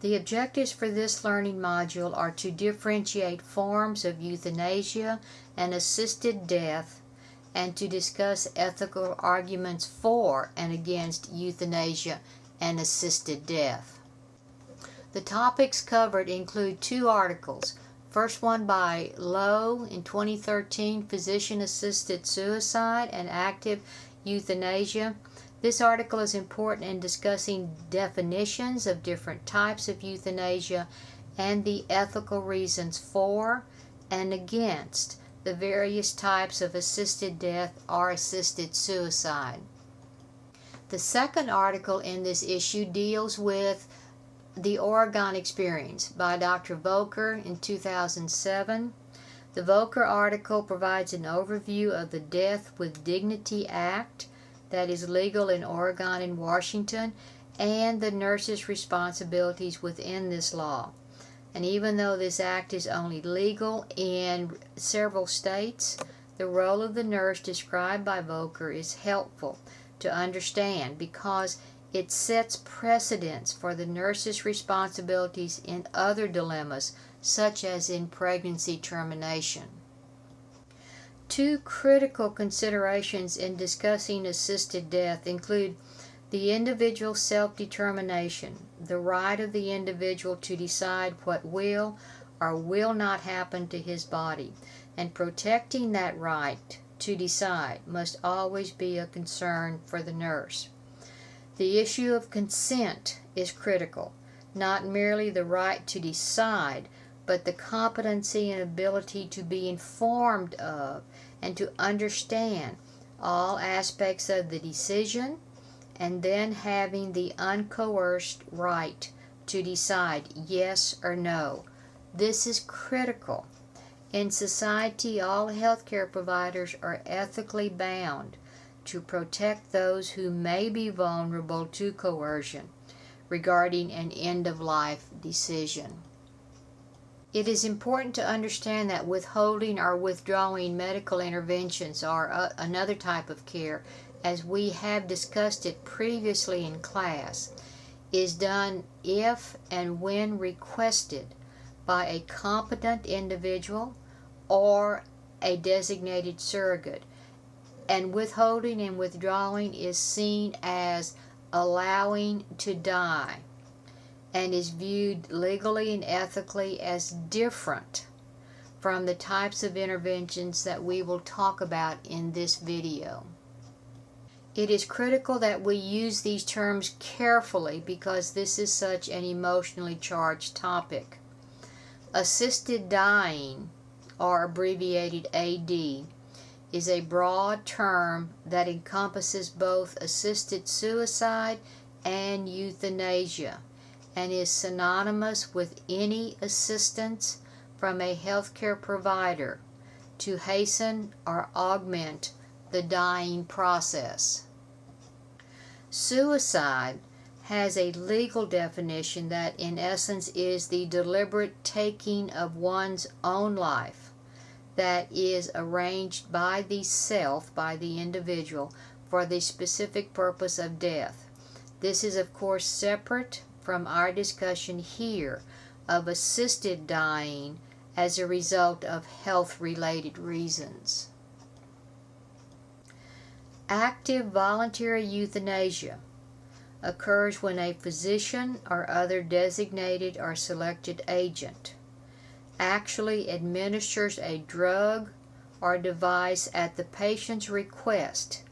The objectives for this learning module are to differentiate forms of euthanasia and assisted death, and to discuss ethical arguments for and against euthanasia and assisted death. The topics covered include 2 articles. First one by Lowe in 2013, Physician-Assisted Suicide and Active Euthanasia. This article is important in discussing definitions of different types of euthanasia and the ethical reasons for and against the various types of assisted death or assisted suicide. The second article in this issue deals with the Oregon Experience by Dr. Volker in 2007. The Volker article provides an overview of the Death with Dignity Act that is legal in Oregon and Washington, and the nurse's responsibilities within this law. And even though this act is only legal in several states, the role of the nurse described by Volker is helpful to understand because it sets precedents for the nurse's responsibilities in other dilemmas, such as in pregnancy termination. 2 critical considerations in discussing assisted death include the individual self-determination, the right of the individual to decide what will or will not happen to his body, and protecting that right to decide must always be a concern for the nurse. The issue of consent is critical, not merely the right to decide, but the competency and ability to be informed of and to understand all aspects of the decision, and then having the uncoerced right to decide yes or no. This is critical. In society, all healthcare providers are ethically bound to protect those who may be vulnerable to coercion regarding an end-of-life decision. It is important to understand that withholding or withdrawing medical interventions are another type of care, as we have discussed it previously in class, is done if and when requested by a competent individual or a designated surrogate, and withholding and withdrawing is seen as allowing to die and is viewed legally and ethically as different from the types of interventions that we will talk about in this video. It is critical that we use these terms carefully because this is such an emotionally charged topic. Assisted dying, or abbreviated AD, is a broad term that encompasses both assisted suicide and euthanasia, and is synonymous with any assistance from a healthcare provider to hasten or augment the dying process. Suicide has a legal definition that in essence is the deliberate taking of one's own life that is arranged by the self, by the individual, for the specific purpose of death. This is of course separate from our discussion here of assisted dying as a result of health-related reasons. Active voluntary euthanasia occurs when a physician or other designated or selected agent actually administers a drug or device at the patient's request,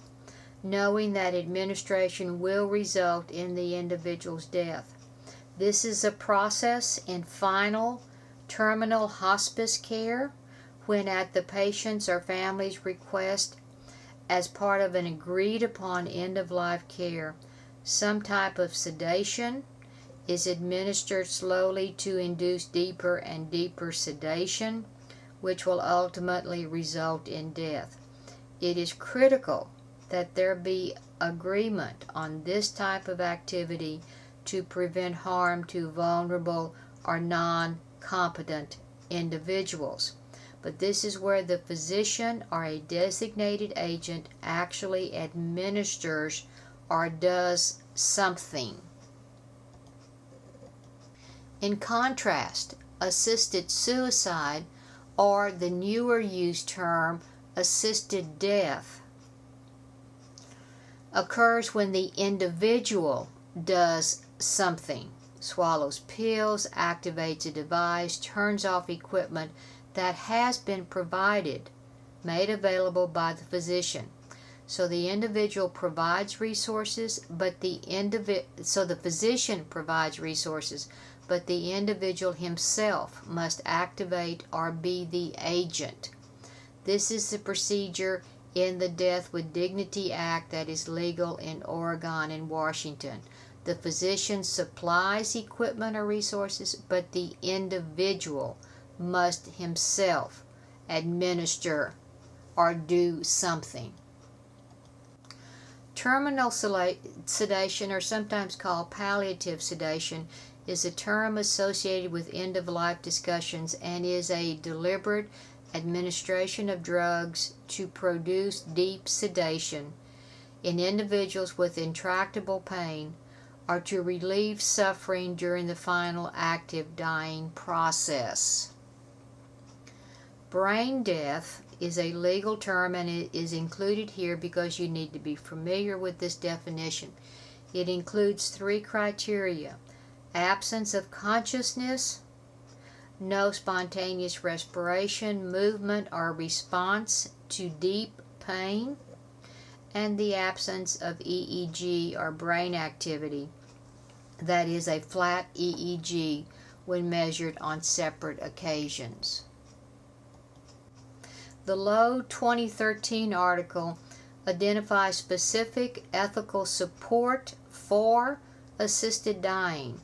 knowing that administration will result in the individual's death. This is a process in final terminal hospice care when at the patient's or family's request, as part of an agreed upon end-of-life care, some type of sedation is administered slowly to induce deeper and deeper sedation, which will ultimately result in death. It is critical that there be agreement on this type of activity to prevent harm to vulnerable or non-competent individuals. But this is where the physician or a designated agent actually administers or does something. In contrast, assisted suicide, or the newer used term assisted death, occurs when the individual does something, swallows pills, activates a device, turns off equipment that has been provided, made available by the physician. So the individual provides resources, but the physician provides resources, but the individual himself must activate or be the agent. This is the procedure in the Death with Dignity Act that is legal in Oregon and Washington. The physician supplies equipment or resources, but the individual must himself administer or do something. Terminal sedation, or sometimes called palliative sedation, is a term associated with end-of-life discussions and is a deliberate administration of drugs to produce deep sedation in individuals with intractable pain or to relieve suffering during the final active dying process. Brain death is a legal term, and it is included here because you need to be familiar with this definition. It includes 3 criteria: absence of consciousness, no spontaneous respiration, movement, or response to deep pain, and the absence of EEG or brain activity, that is a flat EEG when measured on separate occasions. The Lowe 2013 article identifies specific ethical support for assisted dying.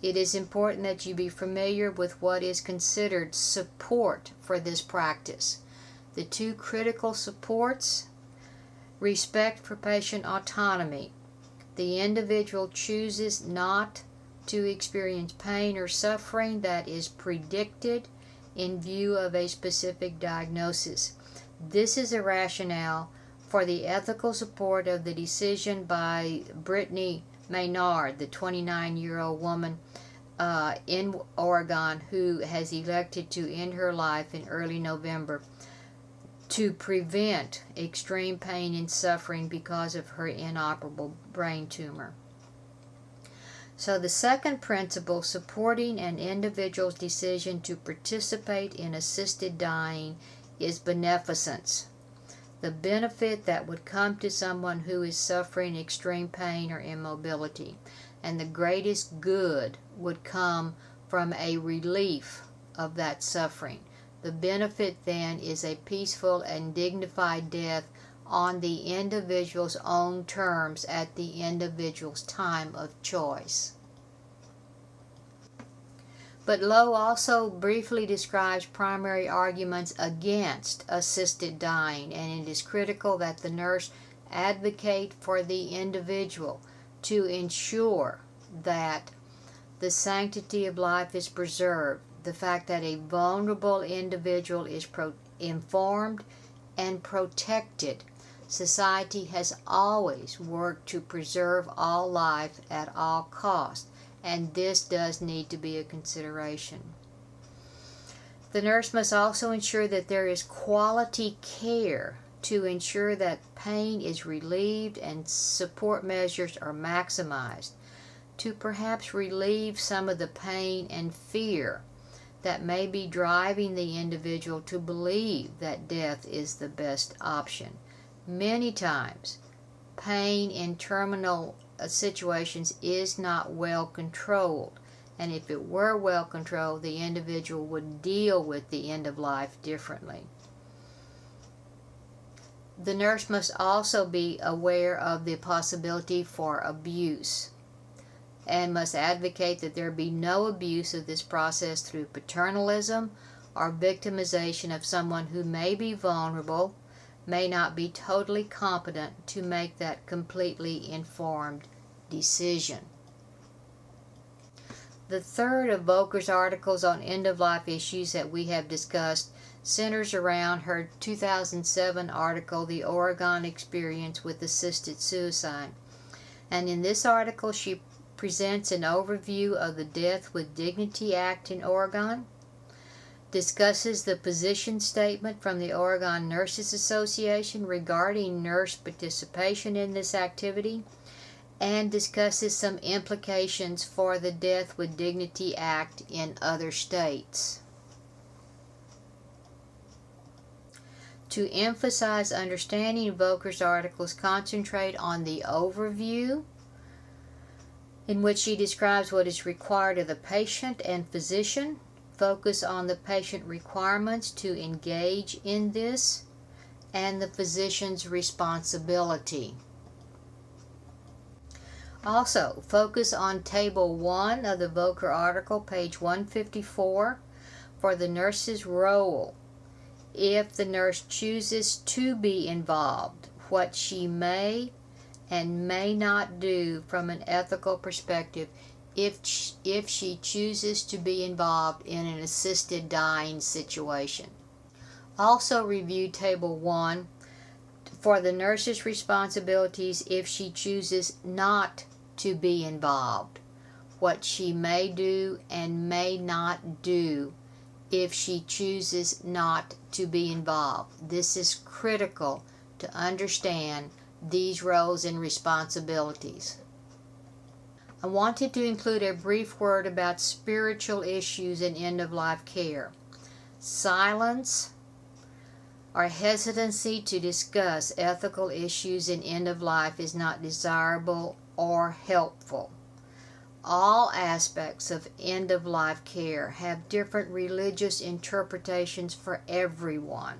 It is important that you be familiar with what is considered support for this practice. The 2 critical supports: respect for patient autonomy. The individual chooses not to experience pain or suffering that is predicted in view of a specific diagnosis. This is a rationale for the ethical support of the decision by Brittany Maynard, the 29-year-old woman in Oregon who has elected to end her life in early November to prevent extreme pain and suffering because of her inoperable brain tumor. So the second principle, supporting an individual's decision to participate in assisted dying, is beneficence. The benefit that would come to someone who is suffering extreme pain or immobility, and the greatest good would come from a relief of that suffering. The benefit then is a peaceful and dignified death on the individual's own terms at the individual's time of choice. But Lowe also briefly describes primary arguments against assisted dying, and it is critical that the nurse advocate for the individual to ensure that the sanctity of life is preserved, the fact that a vulnerable individual is informed and protected. Society has always worked to preserve all life at all costs, and this does need to be a consideration. The nurse must also ensure that there is quality care to ensure that pain is relieved and support measures are maximized, to perhaps relieve some of the pain and fear that may be driving the individual to believe that death is the best option. Many times, pain in terminal situations is not well controlled, and if it were well controlled, the individual would deal with the end of life differently. The nurse must also be aware of the possibility for abuse and must advocate that there be no abuse of this process through paternalism or victimization of someone who may be vulnerable, may not be totally competent to make that completely informed decision. The third of Volker's articles on end-of-life issues that we have discussed centers around her 2007 article, The Oregon Experience with Assisted Suicide. And in this article, she presents an overview of the Death with Dignity Act in Oregon, discusses the position statement from the Oregon Nurses Association regarding nurse participation in this activity, and discusses some implications for the Death with Dignity Act in other states. To emphasize understanding, Volker's articles concentrate on the overview, in which she describes what is required of the patient and physician, focus on the patient requirements to engage in this, and the physician's responsibility. Also, focus on Table 1 of the Volker article, page 154, for the nurse's role. If the nurse chooses to be involved, what she may and may not do from an ethical perspective if she chooses to be involved in an assisted dying situation. Also review Table 1 for the nurse's responsibilities if she chooses not to be involved, what she may do and may not do if she chooses not to be involved. This is critical to understand these roles and responsibilities. I wanted to include a brief word about spiritual issues in end-of-life care. Silence or hesitancy to discuss ethical issues in end-of-life is not desirable or helpful. All aspects of end-of-life care have different religious interpretations for everyone.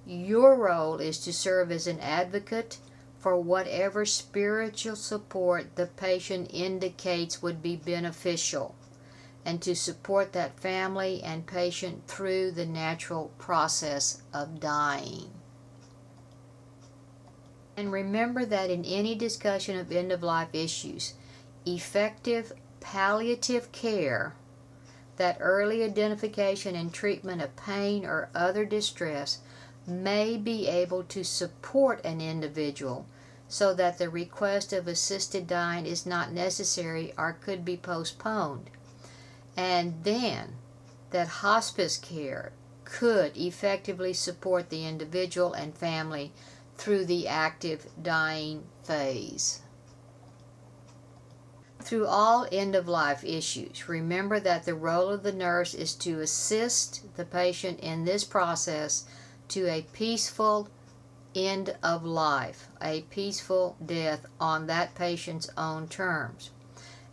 Your role is to serve as an advocate for whatever spiritual support the patient indicates would be beneficial, and to support that family and patient through the natural process of dying. And remember that in any discussion of end-of-life issues, effective palliative care, that early identification and treatment of pain or other distress, may be able to support an individual so that the request of assisted dying is not necessary or could be postponed, and then that hospice care could effectively support the individual and family through the active dying phase. Through all end-of-life issues, remember that the role of the nurse is to assist the patient in this process to a peaceful end of life, a peaceful death on that patient's own terms.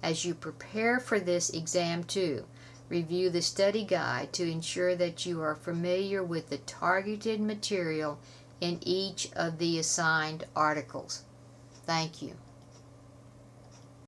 As you prepare for this exam too, review the study guide to ensure that you are familiar with the targeted material in each of the assigned articles. Thank you.